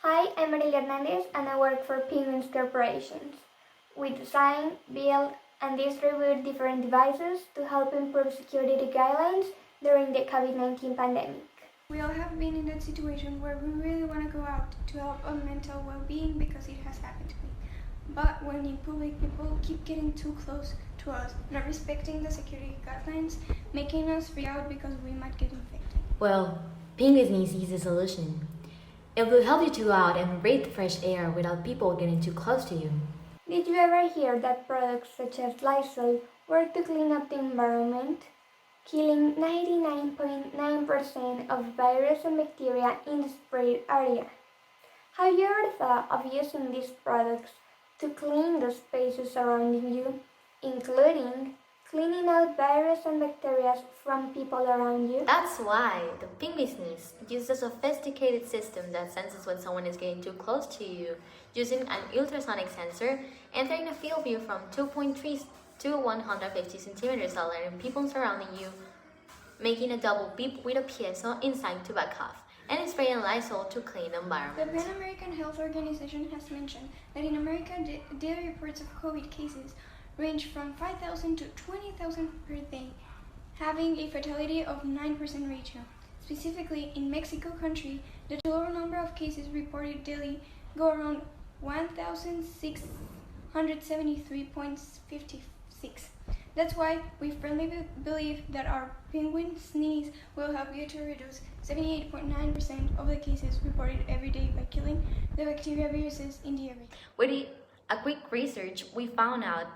Hi, I'm Maria Hernandez and I work for Penguins Corporations. We design, build, and distribute different devices to help improve security guidelines during the COVID-19 pandemic. We all have been in that situation where we really want to go out to help on mental well-being because it has happened to me. But when in public, people keep getting too close to us, not respecting the security guidelines, making us freak out because we might get infected. Well, Penguins needs easy solution. It will help you to go out and breathe fresh air without people getting too close to you. Did you ever hear that products such as Lysol work to clean up the environment, killing 99.9% of virus and bacteria in the sprayed area? Have you ever thought of using these products to clean the spaces surrounding you, including cleaning out virus and bacteria from people around you? That's why the Penguins needs uses a sophisticated system that senses when someone is getting too close to you, using an ultrasonic sensor, entering a field view from 2.3 to 150 centimeters, alerting people surrounding you, making a double beep with a piezo inside to back off, and spraying Lysol to clean the The environment. Pan American Health Organization has mentioned that in America, daily reports of COVID cases range from 5,000 to 20,000 per day, having a fatality of 9% ratio. Specifically, in Mexico country, the total number of cases reported daily go around 1,673.56. That's why we firmly believe that our penguin sneeze will help you to reduce 78.9% of the cases reported every day by killing the bacteria viruses in the area. With a quick research, we found out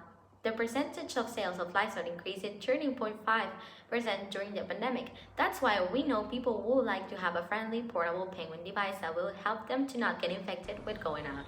the percentage of sales of Lysol increased 13.5% during the pandemic. That's why we know people would like to have a friendly portable penguin device that will help them to not get infected with going out.